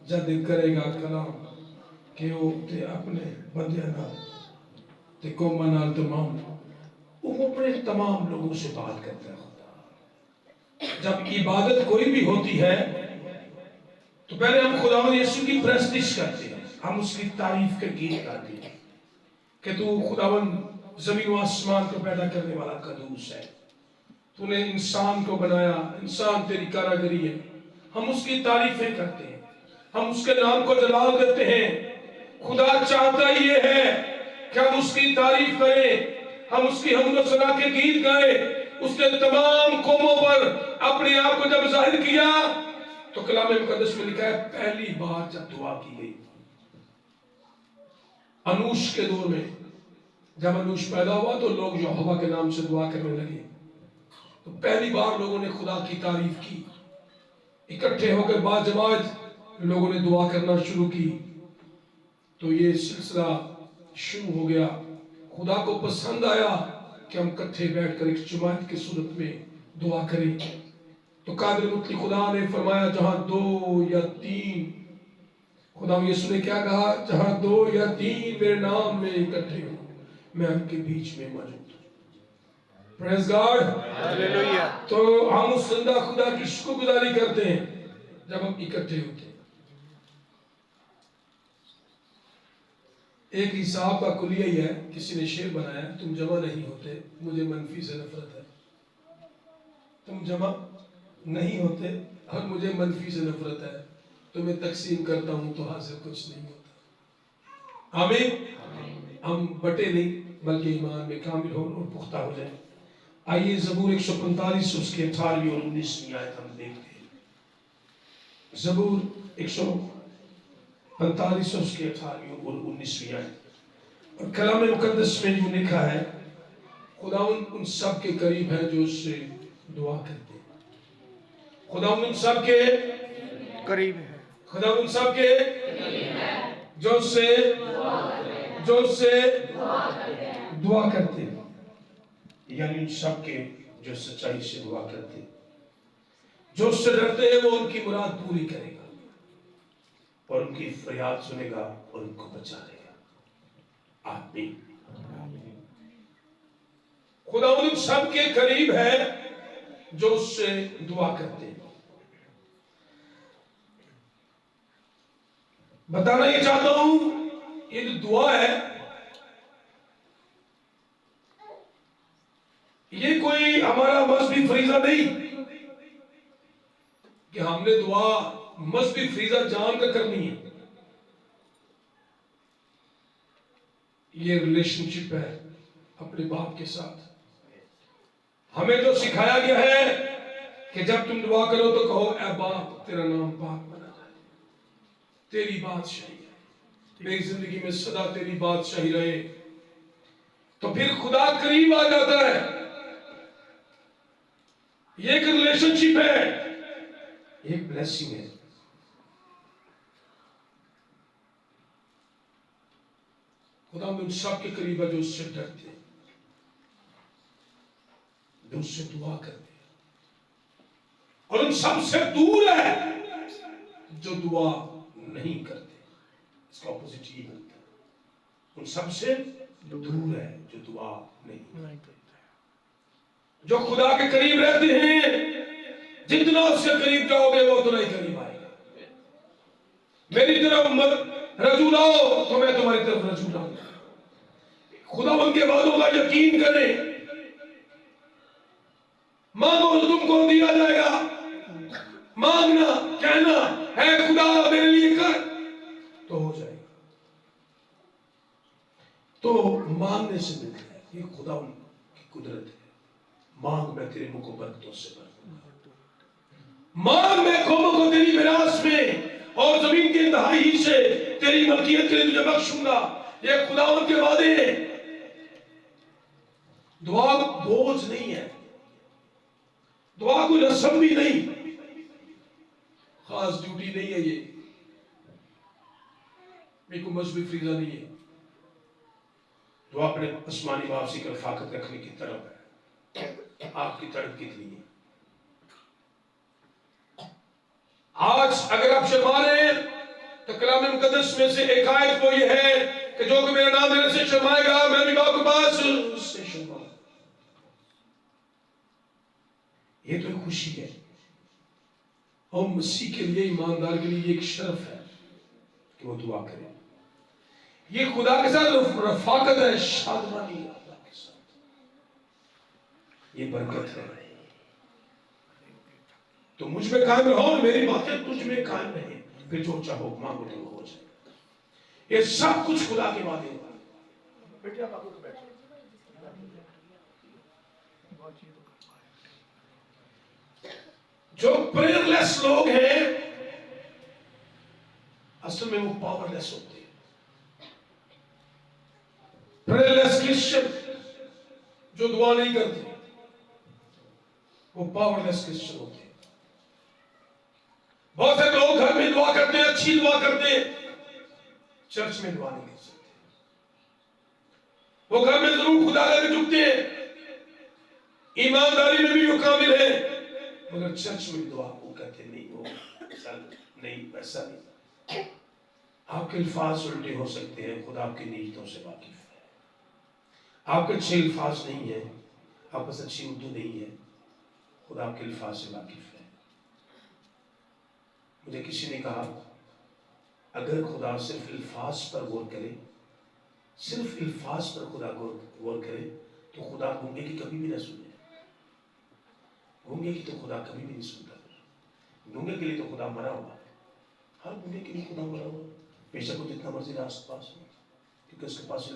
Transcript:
जद करेगा कलाम कि वो ते अपने बंदे नाल ते कौमां नाल तमाम वो अपने तमाम लोगों से बात करता है। जब इबादत कोई भी होती है तो पहले हम खुदावंद यीशु की प्रस्तिश करते हैं, हम उसकी तारीफ के गीत गाते हैं कि तू खुदावंद जमीन व आसमान को पैदा करने वाला कदूस है, तूने इंसान को बनाया, इंसान तेरी कारागरी है। हम उसकी तारीफें करते हैं, हम उसके नाम को जलाल देते हैं। खुदा चाहता ही ये है कि हम उसकी तारीफ करें, हम उसकी हमद सना के गीत गाएं। उसने तमाम कौमों पर अपने आप को जब जाहिर किया तो कलाम मुकद्दस में लिखा है पहली बार जब दुआ की गई अनूश के दौर में, जब अनूश पैदा हुआ तो लोग यहोवा के नाम से दुआ करने लगे। तो पहली बार लोगों ने खुदा की तारीफ की, इकट्ठे होकर बाजमात लोगों ने दुआ करना शुरू की। तो ये सिलसिला शुरू हो गया। खुदा को पसंद आया कि हम इकट्ठे बैठकर एक जमात की सूरत में दुआ करें। तो कादिर मुतली खुदा ने फरमाया जहां दो या तीन, खुदा यीशु ने क्या कहा, जहां दो या तीन मेरे नाम में इकट्ठे हो मैं उनके बीच में मौजूद हूं। Praise God, hallelujah. तो हम उस जिंदा खुदा की शुक्रगुजारी करते हैं जब हम इकट्ठे होते हैं। एक हिसाब का कुलिया ही है, किसी ने शेर बनाया, तुम जमा नहीं होते मुझे मनफी से नफरत है। तुम जमा नहीं होते और मुझे मनफी से नफरत है, तुम्हें तकसीम करता हूं तो हासिल कुछ नहीं होता। आमीन। हम बटे नहीं बल्कि ईमान में कामिल हो और पुख्ता हो जाए। आइए ज़बूर 145 उसके 18वीं और 19वीं आयत हम देखते हैं। ज़बूर 145 उसके 18वीं और 19वीं आयत। और कलाम मुकद्दस में जो लिखा है, खुदा उन सब के करीब है जो उससे दुआ करते हैं। खुदा उन सब के करीब है, खुदा उन सब के जो उससे दुआ करते हैं, यानी उन सब के जो सच्चाई से दुआ करते हैं, जो उससे डरते हैं, वो उनकी मुराद पूरी करेगा और उनकी फरियाद सुनेगा और उनको बचा लेगा। आमीन। खुदा उन सब के करीब है जो उससे दुआ करते हैं। बताना ये चाहता हूं, ये जो दुआ है ये कोई हमारा मजहबी फरीजा नहीं कि हमने दुआ मजहबी फरीजा जानकर करनी है। ये रिलेशनशिप है अपने बाप के साथ। हमें जो सिखाया गया है कि जब तुम दुआ करो तो कहो, ऐ बाप तेरा नाम पाक बना जाए, तेरी बादशाही है, मेरी जिंदगी में सदा तेरी बादशाही रहे। तो फिर खुदा करीब आ जाता है। ये एक रिलेशनशिप है, एक ब्लेसिंग है। खुदा उन सब के करीब है जो उससे डरते हैं, जो उससे दुआ करते हैं, और उन सब से दूर है जो दुआ नहीं करते। इसका ऑपोजिट ही बनता है। उन सब से दूर है जो दुआ नहीं करते। जो खुदा के करीब रहते हैं, जितना उसके करीब जाओगे वो उतना ही करीब आएगा। मेरी तरफ रजू लाओ तो मैं तुम्हारी तरफ रजू लाऊंगा। खुदा उनके वादों का यकीन करें, मांगो तो तुमको दिया जाएगा। मांगना, कहना है खुदा मेरे लिए कर, तो हो जाएगा। तो मांगने से मिलता है, ये खुदा उनकी कुदरत है। मांग मैं तेरे मुंह को बरकतों से भर दूंगा। मांग मैं कौमों को तेरी विरासत में और जमीन के इंतहाई से तेरी मलकियत के लिए तुझे बख्शूंगा। ये खुदावंद के वादे हैं। दुआ बोझ नहीं है, दुआ कोई रस्म भी नहीं, खास ड्यूटी नहीं है। ये कोई मजहबी फरीजा नहीं है। दुआ अपने आसमानी बाप से रफाकत रखने की तरफ है। आपकी तड़प कितनी है? आज अगर आप शर्मा रहे हैं तो कलाम मुकद्दस में से एक आयत वो ये है कि जो कि मेरा नाम लेने से शर्माएगा मैं भी बाप के पास उससे शर्माऊंगा। ये तो एक खुशी है और मसीह के लिए, ईमानदार के लिए एक शर्फ है कि वो दुआ करे। ये खुदा के साथ रफाकत है, शादमानी है अल्लाह के साथ, ये बरकत है। तो मुझ में कायम रहो, मेरी बातें तुझ में कायम रहे, फिर जो चाहो मांगो तो हो जाए। ये सब कुछ खुदा की बातें। बेटे आप आगे बैठो। जो प्रेयरलेस लोग हैं असल में वो पावरलेस होते हैं। प्रेयरलेस क्रिश्चियन जो दुआ नहीं करते वो पावरलेस क्रिश्चियन होते हैं। बहुत से लोग घर में दुआ करते हैं, अच्छी दुआ करते हैं, चर्च में दुआ नहीं कर सकते। वो घर में जरूर खुदा के झुकते हैं, ईमानदारी में भी वो कामिल है, मगर चर्च में दुआ वो कहते नहीं, वो ऐसा नहीं, वैसा नहीं। आपके अल्फाज उल्टे हो सकते हैं, खुदा आपकी नीयतों से वाकिफ है। आपके अच्छे अल्फाज नहीं है, आपके पास अच्छी उर्दू नहीं है, खुदा आपके अल्फाज से वाकिफ है। मुझे किसी ने कहा अगर खुदा सिर्फ अल्फाज पर गौर करे, सिर्फ अल्फाज पर खुदा गौर करे तो खुदा गूंगे की कभी भी ना सुने। गूंगे की तो खुदा कभी भी नहीं सुनता। गूंगे के लिए तो खुदा मरा हुआ है, हर गूंगे के लिए खुदा मरा हुआ है, बेशक वो जितना मर्जी आस पास हो, क्योंकि उसके पास